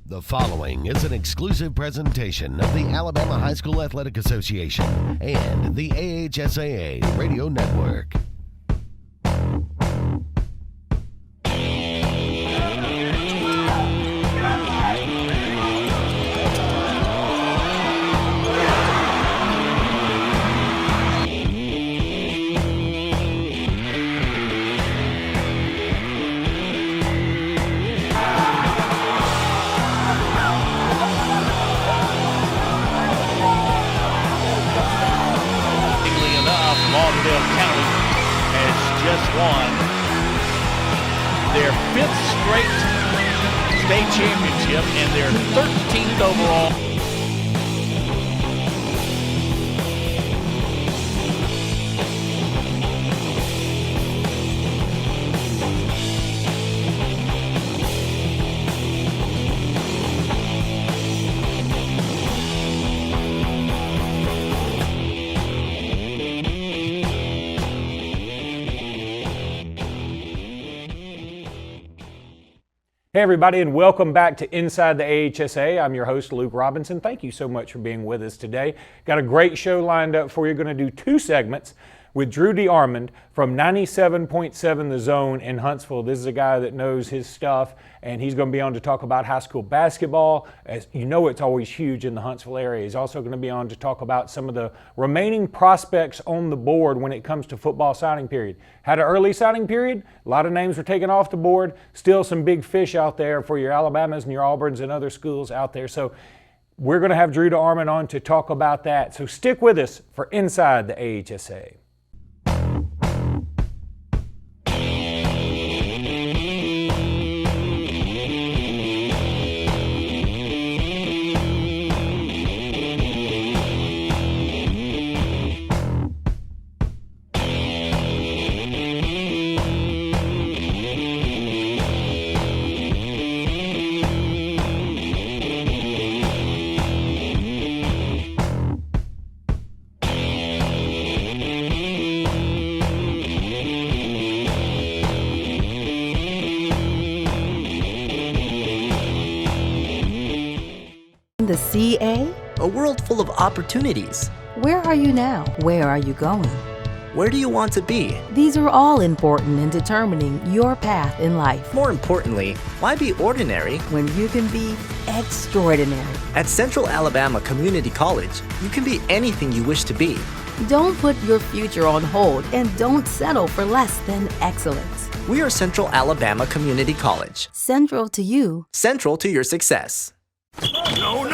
The following is an exclusive presentation of the Alabama High School Athletic Association and the AHSAA Radio Network. Won their fifth straight state championship and their 13th overall. Hey everybody, and welcome back to Inside the AHSAA. I'm your host, Luke Robinson. Thank you so much for being with us today. Got a great show lined up for you. Going to do two segments with Drew Dearmond from 97.7 The Zone in Huntsville. This is a guy that knows his stuff, and he's going to be on to talk about high school basketball. As you know, it's always huge in the Huntsville area. He's also going to be on to talk about some of the remaining prospects on the board when it comes to football signing period. Had an early signing period. A lot of names were taken off the board. Still some big fish out there for your Alabamas and your Auburns and other schools out there. So we're going to have Drew Dearmond on to talk about that. So stick with us for Inside the AHSAA. The CA? A world full of opportunities. Where are you now? Where are you going? Where do you want to be? These are all important in determining your path in life. More importantly, why be ordinary when you can be extraordinary? At Central Alabama Community College, you can be anything you wish to be. Don't put your future on hold and don't settle for less than excellence. We are Central Alabama Community College. Central to you. Central to your success. No,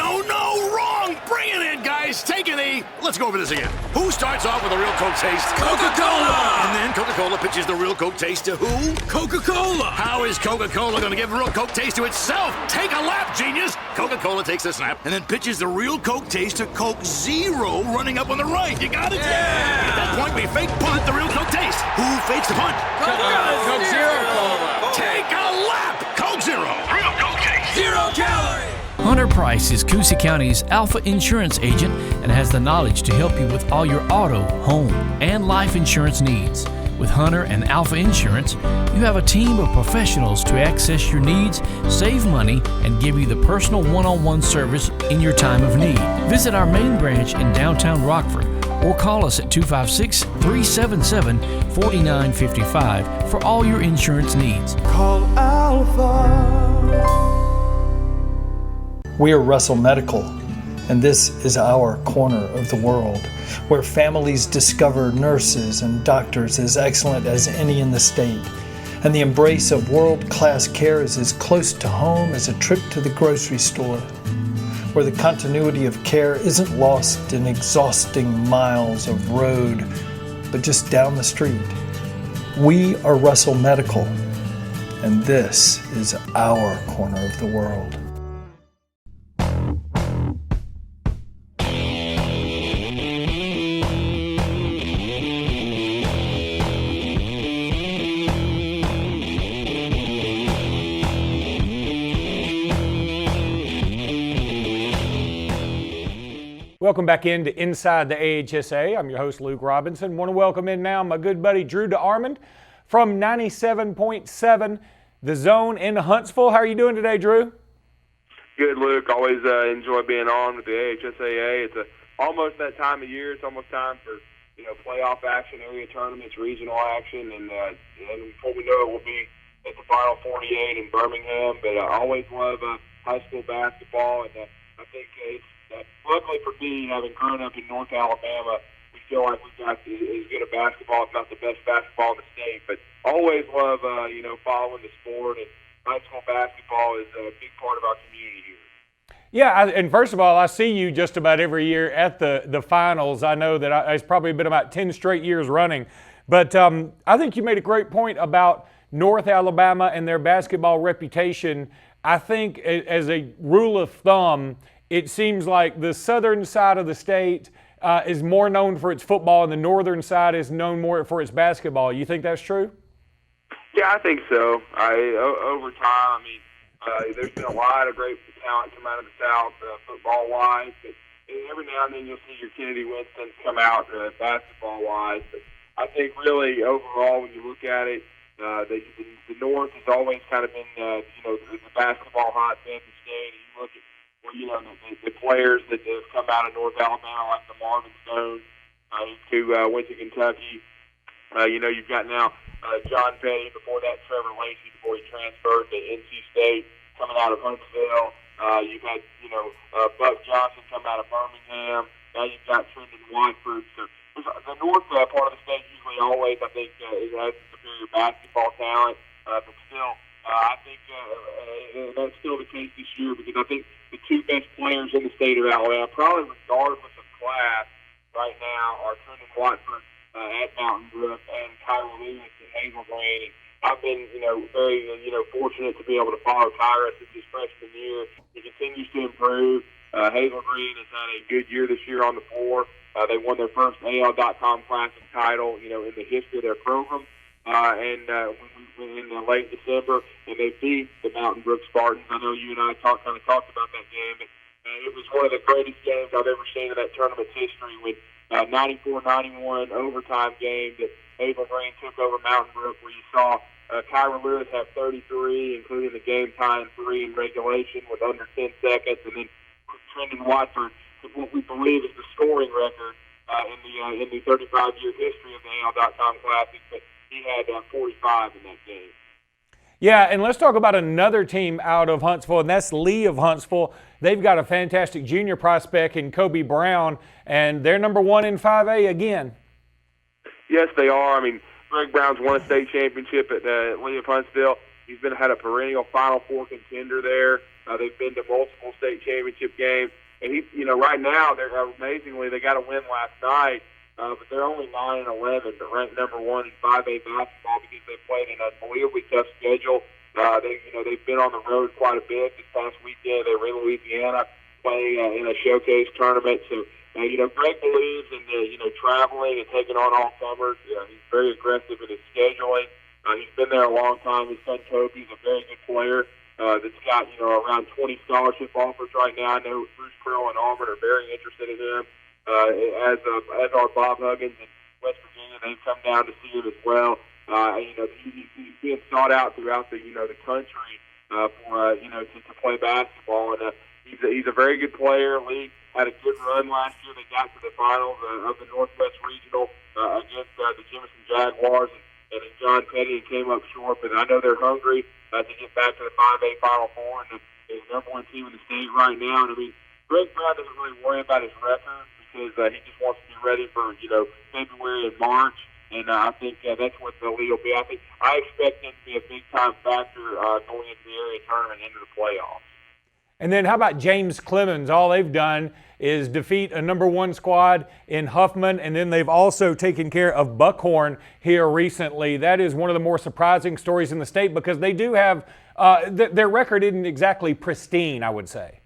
wrong! Bring it in, guys! Take it easy! Let's go over this again. Who starts off with a real Coke taste? Coca-Cola! And then Coca-Cola pitches the real Coke taste to who? Coca-Cola! How is Coca-Cola gonna give a real Coke taste to itself? Take a lap, genius! Coca-Cola takes a snap and then pitches the real Coke taste to Coke Zero running up on the right. You got it? Yeah! At that point, we fake punt the real Coke taste. Who fakes the punt? Coke Zero Cola! Take a lap! Coke Zero! Real Coke taste! 0 calories! Hunter Price is Coosa County's Alpha Insurance agent and has the knowledge to help you with all your auto, home, and life insurance needs. With Hunter and Alpha Insurance, you have a team of professionals to access your needs, save money, and give you the personal one-on-one service in your time of need. Visit our main branch in downtown Rockford or call us at 256-377-4955 for all your insurance needs. Call Alpha. We are Russell Medical, and this is our corner of the world, where families discover nurses and doctors as excellent as any in the state, and the embrace of world-class care is as close to home as a trip to the grocery store, where the continuity of care isn't lost in exhausting miles of road, but just down the street. We are Russell Medical, and this is our corner of the world. Welcome back into Inside the AHSAA. I'm your host, Luke Robinson. Want to welcome in now my good buddy, Drew Dearmond from 97.7 The Zone in Huntsville. How are you doing today, Drew? Good, Luke. Always enjoy being on with the AHSAA. It's almost that time of year. It's almost time for playoff action, area tournaments, regional action, and before we know it, we'll be at the Final 48 in Birmingham. But I always love high school basketball, and I think it's luckily for me, having grown up in North Alabama, we feel like we've got as good a basketball, if not the best basketball in the state. But always love following the sport, and high school basketball is a big part of our community here. Yeah, and first of all, I see you just about every year at the finals. I know that it's probably been about 10 straight years running. But I think you made a great point about North Alabama and their basketball reputation. I think as a rule of thumb, it seems like the southern side of the state is more known for its football and the northern side is known more for its basketball. You think that's true? Yeah, I think so. Over time, there's been a lot of great talent come out of the South, football-wise. But every now and then you'll see your Kennedy Winstons come out basketball-wise. But I think really overall, when you look at it, the North has always kind of been, the basketball hotbed of the state. And you look at, the players that have come out of North Alabama, like the Marvin Stones, who went to Kentucky. You've got now John Petty, before that Trevor Lacey, before he transferred to NC State, coming out of Huntsville. You've had, Buck Johnson come out of Birmingham. Now you've got Trendon Watford. So the north part of the state usually always, I think, has superior basketball talent. But still, I think that's still the case this year, because I think the two best players in the state of Alabama, probably regardless of class right now, are Trendon Watford at Mountain Brook and Kyra Lewis at Hazel Green. And I've been, very, fortunate to be able to follow Kyra since his freshman year. He continues to improve. Hazel Green has had a good year this year on the floor. They won their first AL.com Classic title, in the history of their program. In late December, and they beat the Mountain Brook Spartans. I know you and I talked about that game. But, it was one of the greatest games I've ever seen in that tournament's history, with 94-91 overtime game that Hazel Green took over Mountain Brook, where you saw Kyra Lewis have 33, including the game-tying 3 in regulation with under 10 seconds, and then Trendon Watford, what we believe is the scoring record in the 35-year history of the AL.com Classic, but he had 45 in that game. Yeah, and let's talk about another team out of Huntsville, and that's Lee of Huntsville. They've got a fantastic junior prospect in Kobe Brown, and they're number 1 in 5A again. Yes, they are. Greg Brown's won a state championship at Lee of Huntsville. He's had a perennial Final Four contender there. They've been to multiple state championship games. And right now, they're amazingly, they got a win last night, but they're only 9-11, but ranked number 1 in 5A basketball because they played an unbelievably tough schedule. They've been on the road quite a bit this past weekend. They were in Louisiana playing in a showcase tournament. So, Greg believes in traveling and taking on all comers. He's very aggressive in his scheduling. He's been there a long time. His son Kobe's a very good player that's got around 20 scholarship offers right now. I know Bruce Pearl and Auburn are very interested in him, as are Bob Huggins in West Virginia. They've come down to see him as well. He's being sought out throughout the country for to play basketball, and he's a very good player. Lee had a good run last year. They got to the finals of the Northwest Regional against the Jemison Jaguars, and John Petty came up short. But I know they're hungry to get back to the 5A Final Four, and they're the number 1 team in the state right now. And Greg Brown doesn't really worry about his record because he just wants to be ready for February and March. And I think that's what the lead will be. I expect him to be a big-time factor going into the area tournament into the playoffs. And then how about James Clemens? All they've done is defeat a number 1 squad in Huffman, and then they've also taken care of Buckhorn here recently. That is one of the more surprising stories in the state because they do have their record isn't exactly pristine, I would say.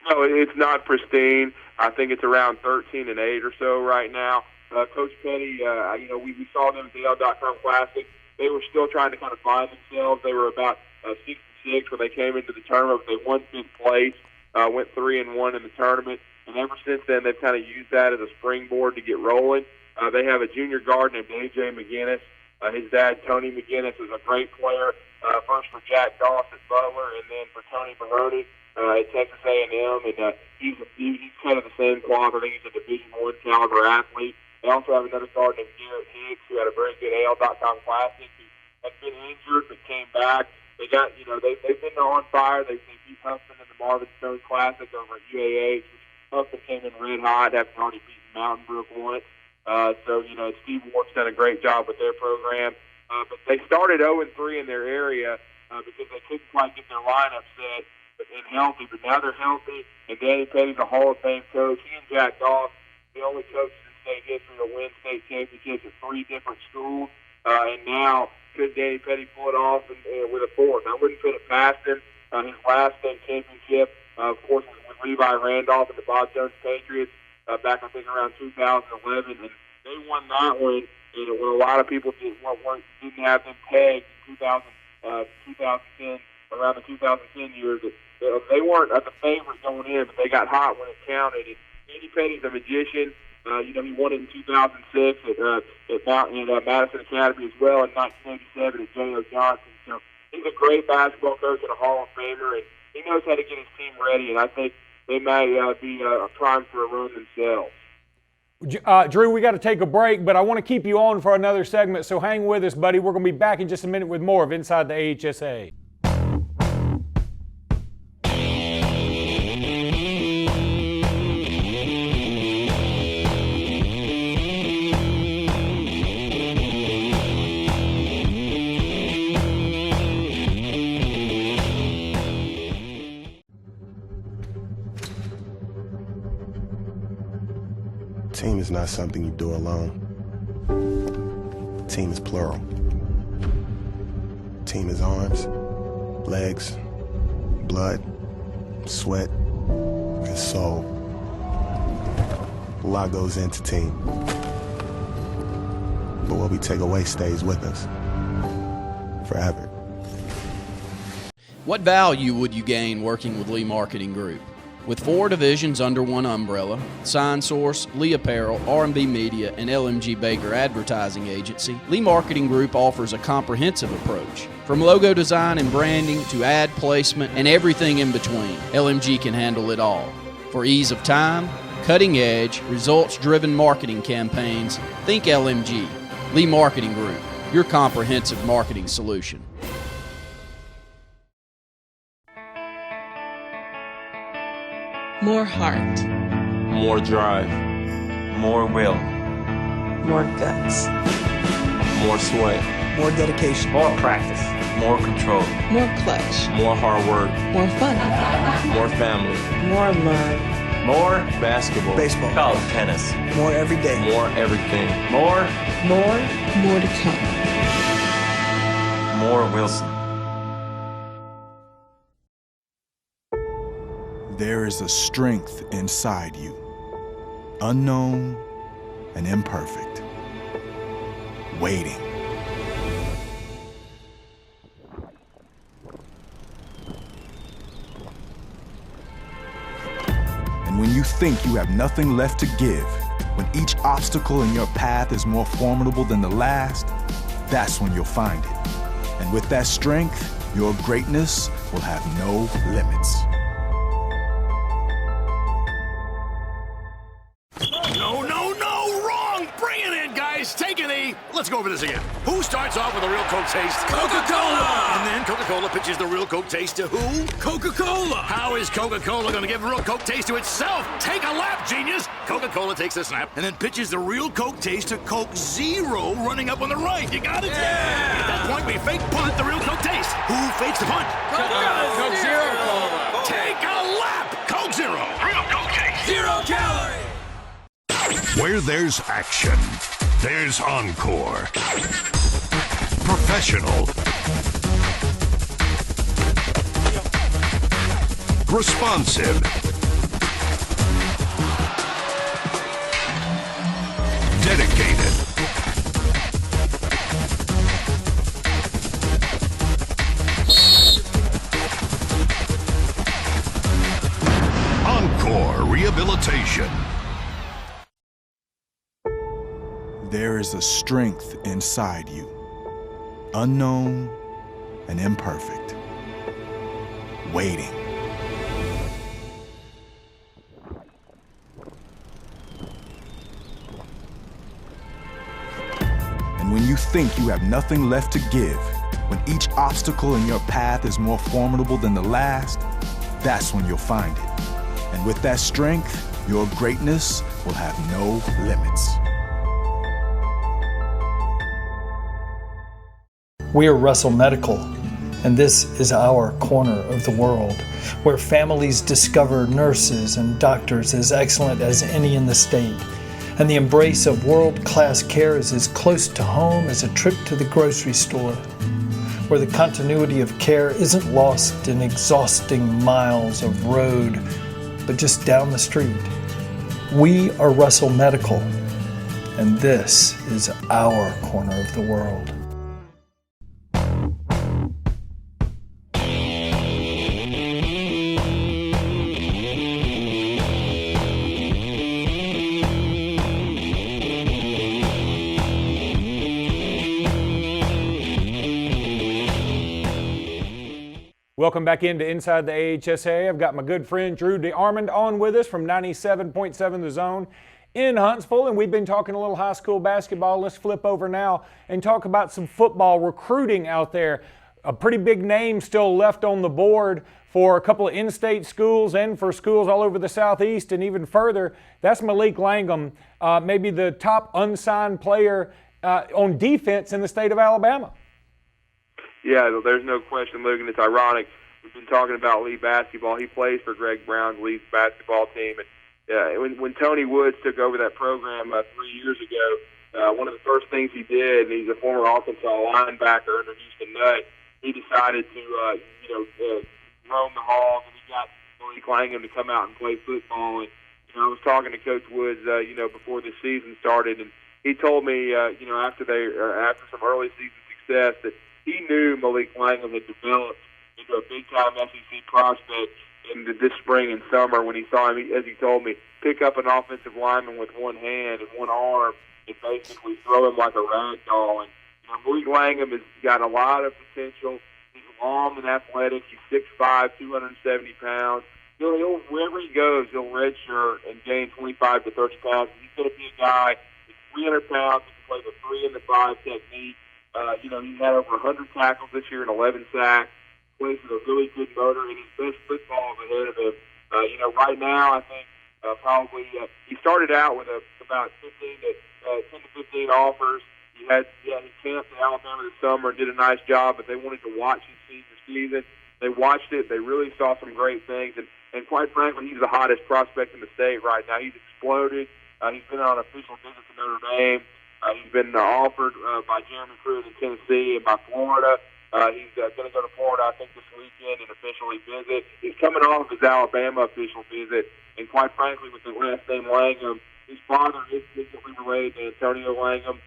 No, it's not pristine. I think it's around 13-8 or so right now. Coach Petty, we saw them at the L.com Classic. They were still trying to kind of find themselves. They were about 6-6 when they came into the tournament. They won 5th place, went 3-1 in the tournament, and ever since then they've kind of used that as a springboard to get rolling. They have a junior guard named A.J. McGinnis. His dad, Tony McGinnis, is a great player. first for Jack Doss at Butler, and then for Tony Barodi at Texas A&M. And he's kind of the same cloth. I think he's a Division I caliber athlete. They also have another guard named Garrett Hicks, who had a very good AL.com Classic, who had been injured but came back. They got, they've been on fire. They beat Huntsville in the Marvin Stone Classic over at UAH, which Huntsville came in red hot, having already beaten Mountain Brook once. So Steve Ward's done a great job with their program. But they started 0-3 in their area because they couldn't quite get their lineup set and healthy. But now they're healthy, and Danny Petty's a Hall of Fame coach. He and Jack Doss, the only coaches in state history to win state championships at 3 different schools. And now, could Danny Petty pull it off with a 4th? I wouldn't put it past him. His last state championship, of course, was with Levi Randolph and the Bob Jones Patriots back, I think, around 2011. And they won that one when a lot of people didn't have them pegged in 2010, around the 2010 years. They weren't the favorite going in, but they got hot when it counted. And Danny Petty's a magician. He won it in 2006 at Madison Academy as well, in 1987 at J.O. Johnson. So he's a great basketball coach and a Hall of Famer, and he knows how to get his team ready, and I think they might be primed for a run themselves. Drew, we got to take a break, but I want to keep you on for another segment, so hang with us, buddy. We're going to be back in just a minute with more of Inside the AHSAA. Team is not something you do alone. Team is plural. Team is arms, legs, blood, sweat, and soul. A lot goes into team. But what we take away stays with us forever. What value would you gain working with Lee Marketing Group? With 4 divisions under one umbrella, Sign Source, Lee Apparel, R&B Media, and LMG Baker Advertising Agency, Lee Marketing Group offers a comprehensive approach. From logo design and branding to ad placement and everything in between, LMG can handle it all. For ease of time, cutting-edge, results-driven marketing campaigns, think LMG. Lee Marketing Group, your comprehensive marketing solution. More heart. More drive. More will. More guts. More sweat. More dedication. More practice. More control. More clutch. More hard work. More fun. More family. More love. More basketball. Baseball. College tennis. More every day. More everything. More to come. More Wilson. There is a strength inside you, unknown and imperfect, waiting. And when you think you have nothing left to give, when each obstacle in your path is more formidable than the last, that's when you'll find it. And with that strength, your greatness will have no limits. Take a knee. Let's go over this again. Who starts off with a real Coke taste? Coca-Cola! And then Coca-Cola pitches the real Coke taste to who? Coca-Cola! How is Coca-Cola going to give real Coke taste to itself? Take a lap, genius! Coca-Cola takes a snap and then pitches the real Coke taste to Coke Zero running up on the right. You got it? Yeah! At that point, we fake punt the real Coke taste. Who fakes the punt? Coke Zero Cola! Take a lap! Coke Zero. Real Coke taste. 0 calorie! Where there's action, there's Encore. Professional. Responsive. Dedicated. Encore Rehabilitation. There is a strength inside you, unknown and imperfect. Waiting. And when you think you have nothing left to give, when each obstacle in your path is more formidable than the last, that's when you'll find it. And with that strength, your greatness will have no limits. We are Russell Medical, and this is our corner of the world, where families discover nurses and doctors as excellent as any in the state. And the embrace of world-class care is as close to home as a trip to the grocery store, where the continuity of care isn't lost in exhausting miles of road, but just down the street. We are Russell Medical, and this is our corner of the world. Welcome back into Inside the AHSAA. I've got my good friend Drew Dearmond on with us from 97.7 The Zone in Huntsville, and we've been talking a little high school basketball. Let's flip over now and talk about some football recruiting out there. A pretty big name still left on the board for a couple of in-state schools and for schools all over the Southeast and even further. That's Malik Langham, maybe the top unsigned player on defense in the state of Alabama. Yeah, there's no question, Luke, and it's ironic. We've been talking about Lee basketball. He plays for Greg Brown's Lee basketball team. And when Tony Woods took over that program 3 years ago, one of the first things he did, and he's a former Arkansas linebacker under Houston Nutt, he decided to roam the halls, and he got Malik Langham to come out and play football. And I was talking to Coach Woods, before the season started, and he told me, after some early season success, that he knew Malik Langham had developed into a big-time SEC prospect in this spring and summer when he saw him, as he told me, pick up an offensive lineman with one hand and one arm and basically throw him like a rag doll. And Malik Langham has got a lot of potential. He's long and athletic. He's 6'5", 270 pounds. He'll wherever he goes, he'll redshirt and gain 25 to 30 pounds. He's going to be a guy that's 300 pounds. He can play the 3 and the 5 technique. He had over 100 tackles this year and 11 sacks. Plays with a really good motor, and his best football is ahead of him. Right now, I think probably he started out with about 10 to 15 offers. He camped in Alabama this summer and did a nice job, but they wanted to watch his senior season. They watched it. They really saw some great things, and quite frankly, he's the hottest prospect in the state right now. He's exploded. He's been on official visits to Notre Dame. He's been offered by Jeremy Pruitt in Tennessee and by Florida. He's going to go to Florida, I think, this weekend and officially visit. He's coming off his Alabama official visit. And quite frankly, with the last name Langham, his father is physically related to Antonio Langham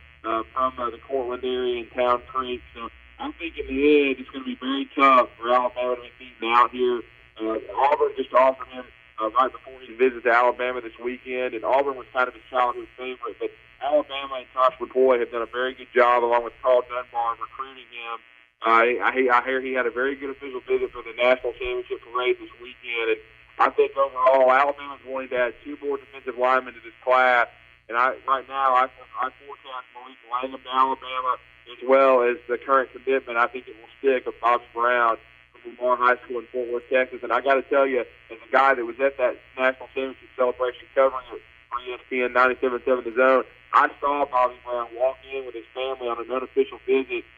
from the Cortland area in Town Creek. So I think in the end, it's going to be very tough for Alabama to be beaten out here. Auburn just offered him right before he visits Alabama this weekend, and Auburn was kind of his childhood favorite. But Alabama and Tosh McCoy have done a very good job, along with Carl Dunbar, recruiting him. I hear he had a very good official visit for the national championship parade this weekend. And I think overall, Alabama's wanting to add 2 more defensive linemen to this class. And right now, I forecast Malik Langham to Alabama, as well as the current commitment. I think it will stick of Bobby Brown from Lamar High School in Fort Worth, Texas. And I got to tell you, as a guy that was at that national championship celebration covering it for ESPN 97.7 The Zone, I saw Bobby Brown walk in with his family on an unofficial visit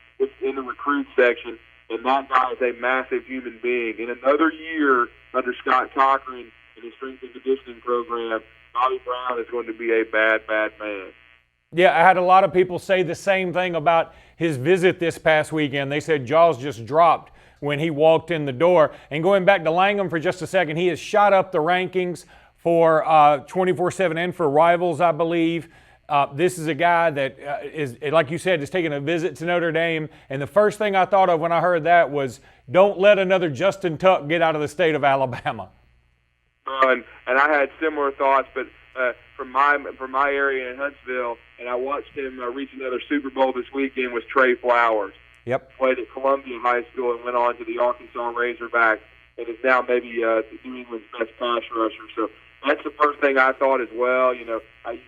in the recruit section, and that guy is a massive human being. In another year under Scott Cochran and his strength and conditioning program, Bobby Brown is going to be a bad, bad man. Yeah, I had a lot of people say the same thing about his visit this past weekend. They said jaws just dropped when he walked in the door. And going back to Langham for just a second, he has shot up the rankings for 24/7 and for Rivals, I believe. This is a guy that is, like you said, is taking a visit to Notre Dame. And the first thing I thought of when I heard that was, don't let another Justin Tuck get out of the state of Alabama. And I had similar thoughts, but from my area in Huntsville, and I watched him reach another Super Bowl this weekend, was Trey Flowers. Yep. Played at Columbia High School and went on to the Arkansas Razorbacks, and is now maybe New England's best pass rusher. So that's the first thing I thought as well. You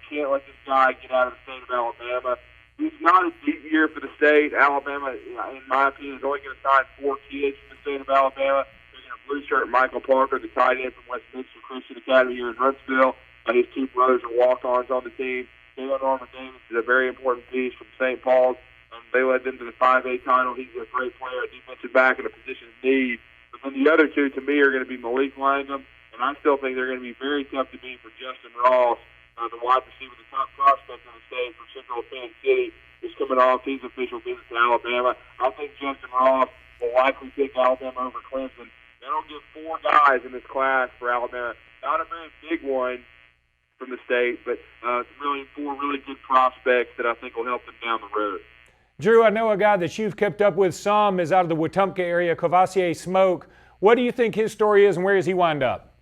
can't let this guy get out of the state of Alabama. It's not a deep year for the state. Alabama, in my opinion, is only going to sign 4 kids from the state of Alabama. They're going to blue shirt Michael Parker, the tight end from Westminster Christian Academy here in Huntsville. His 2 brothers are walk-ons on the team. Jalen Norman Davis is a very important piece from St. Paul's. They led them to the 5A title. He's a great player, a defensive back in a position of need. But then the other 2, to me, are going to be Malik Langham, and I still think they're going to be very tough to beat for Justin Ross, the wide receiver, the top prospect in the state from Central Phoenix City, is coming off his official visit to Alabama. I think Justin Ross will likely pick Alabama over Clemson. They don't get 4 guys in this class for Alabama. Not a very big one from the state, but really 4 really good prospects that I think will help them down the road. Drew, I know a guy that you've kept up with some is out of the Wetumpka area, Cavassier Smoke. What do you think his story is, and where does he wind up?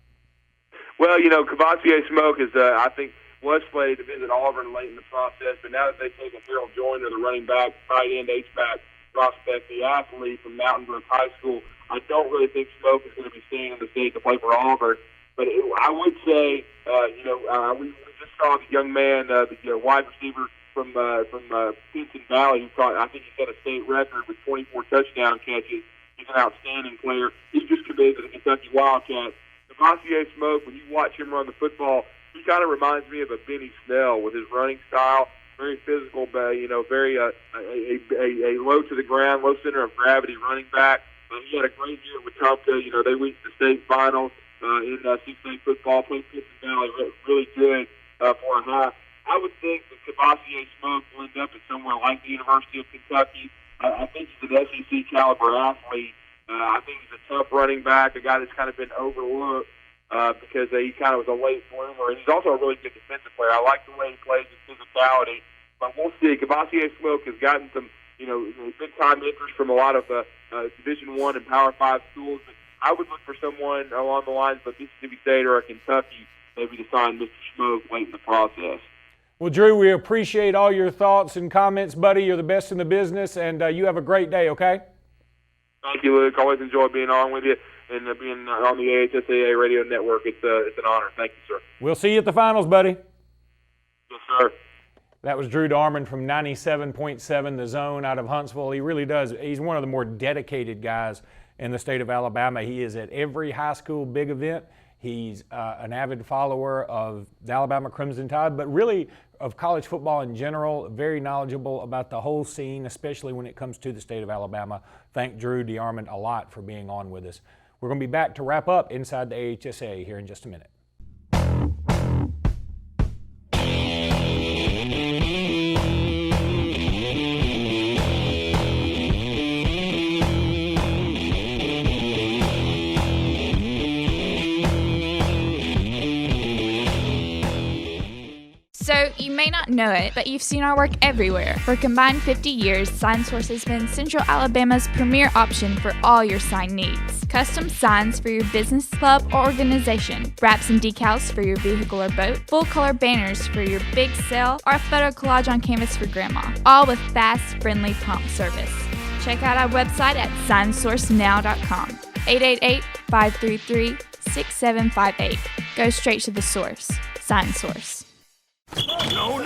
Well, Cavassier Smoke is, I think, was slated to visit Auburn late in the process, but now that they've taken Harold Joyner, the running back, tight end, H-back prospect, the athlete from Mountain Brook High School, I don't really think Smoke is going to be staying in the state to play for Auburn. But I would say, we just saw the young man, the wide receiver from Pinson Valley, who I think he set a state record with 24 touchdown catches. He's an outstanding player. He just committed to the Kentucky Wildcats. Cavassier Smoke, when you watch him run the football, he kind of reminds me of a Benny Snell with his running style. Very physical, but very a low to the ground, low center of gravity running back. He had a great year with Wetumpka. They reached the state finals in 6A football. Played Pinson Valley really good for a half. I would think that Cavassier Smoke will end up at somewhere like the University of Kentucky. I think he's an SEC caliber athlete. I think he's a tough running back, a guy that's kind of been overlooked because he kind of was a late bloomer. And he's also a really good defensive player. I like the way he plays his physicality. But we'll see. Cavassier Smoke has gotten some, big-time interest from a lot of Division I and Power 5 schools. But I would look for someone along the lines of Mississippi State or Kentucky maybe to sign Mr. Smoke late in the process. Well, Drew, we appreciate all your thoughts and comments, buddy. You're the best in the business, and you have a great day, okay? Thank you, Luke. Always enjoy being on with you and being on the AHSAA radio network. It's an honor. Thank you, sir. We'll see you at the finals, buddy. Yes, sir. That was Drew Dearmond from 97.7 The Zone out of Huntsville. He really does. He's one of the more dedicated guys in the state of Alabama. He is at every high school big event. He's an avid follower of the Alabama Crimson Tide, but really of college football in general, very knowledgeable about the whole scene, especially when it comes to the state of Alabama. Thank Drew Dearmond a lot for being on with us. We're going to be back to wrap up Inside the AHSAA here in just a minute. So, you may not know it, but you've seen our work everywhere. For a combined 50 years, SignSource has been Central Alabama's premier option for all your sign needs. Custom signs for your business, club, or organization, wraps and decals for your vehicle or boat, full-color banners for your big sale, or a photo collage on canvas for grandma. All with fast, friendly, prompt service. Check out our website at signsourcenow.com. 888-533-6758. Go straight to the source. SignSource. No,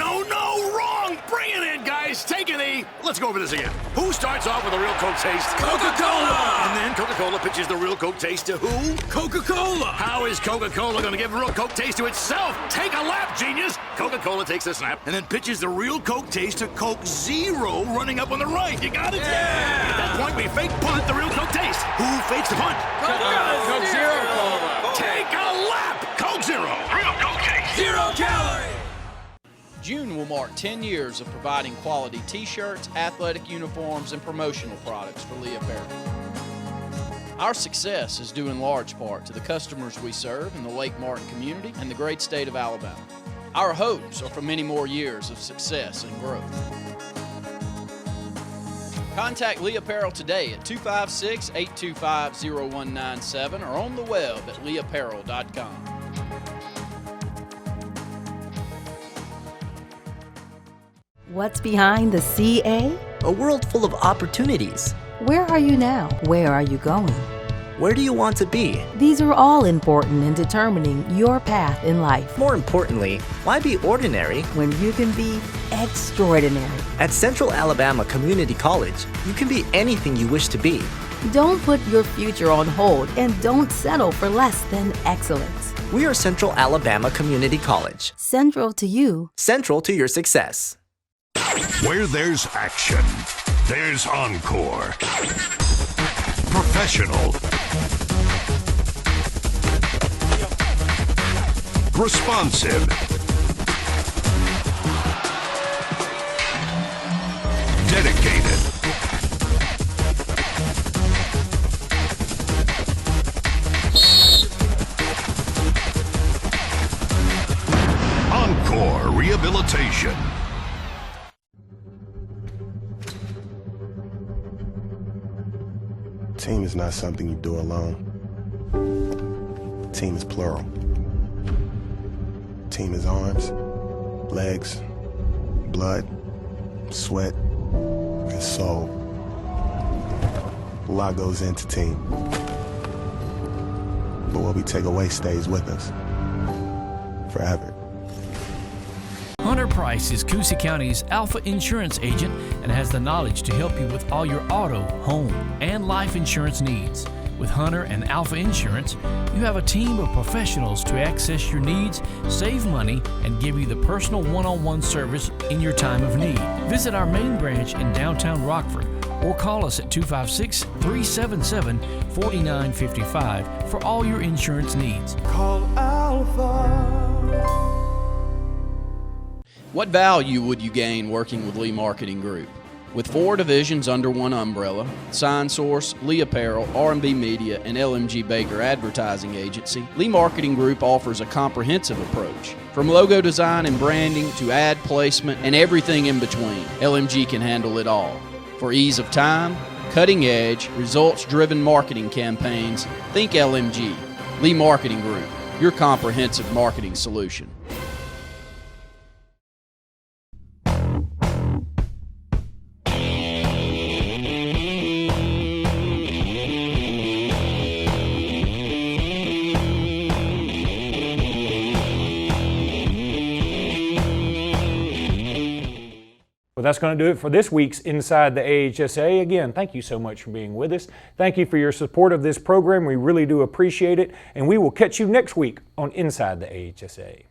wrong! Bring it in, guys! Take a knee! Let's go over this again. Who starts off with a real Coke taste? Coca-Cola! And then Coca-Cola pitches the real Coke taste to who? Coca-Cola! How is Coca-Cola going to give a real Coke taste to itself? Take a lap, genius! Coca-Cola takes a snap and then pitches the real Coke taste to Coke Zero running up on the right. You got it? Yeah! At that point, we fake punt the real Coke taste. Who fakes the punt? Coke Zero Cola! Take a lap! Coke Zero! Real Coke taste! 0 calories! June will mark 10 years of providing quality t-shirts, athletic uniforms, and promotional products for Lee Apparel. Our success is due in large part to the customers we serve in the Lake Martin community and the great state of Alabama. Our hopes are for many more years of success and growth. Contact Lee Apparel today at 256-825-0197 or on the web at leeapparel.com. What's behind the CA? A world full of opportunities. Where are you now? Where are you going? Where do you want to be? These are all important in determining your path in life. More importantly, why be ordinary when you can be extraordinary? At Central Alabama Community College, you can be anything you wish to be. Don't put your future on hold and don't settle for less than excellence. We are Central Alabama Community College. Central to you. Central to your success. Where there's action, there's Encore. Professional. Responsive. Dedicated. Encore Rehabilitation. Team is not something you do alone. Team is plural. Team is arms, legs, blood, sweat, and soul. A lot goes into team. But what we take away stays with us forever. Hunter Price is Coosa County's Alpha Insurance agent and has the knowledge to help you with all your auto, home, and life insurance needs. With Hunter and Alpha Insurance, you have a team of professionals to access your needs, save money, and give you the personal one-on-one service in your time of need. Visit our main branch in downtown Rockford or call us at 256-377-4955 for all your insurance needs. Call Alpha. What value would you gain working with Lee Marketing Group? With 4 divisions under one umbrella, Sign Source, Lee Apparel, R&B Media, and LMG Baker Advertising Agency, Lee Marketing Group offers a comprehensive approach. From logo design and branding to ad placement and everything in between, LMG can handle it all. For ease of time, cutting-edge, results-driven marketing campaigns, think LMG. Lee Marketing Group, your comprehensive marketing solution. Well, that's going to do it for this week's Inside the AHSAA. Again, thank you so much for being with us. Thank you for your support of this program. We really do appreciate it. And we will catch you next week on Inside the AHSAA.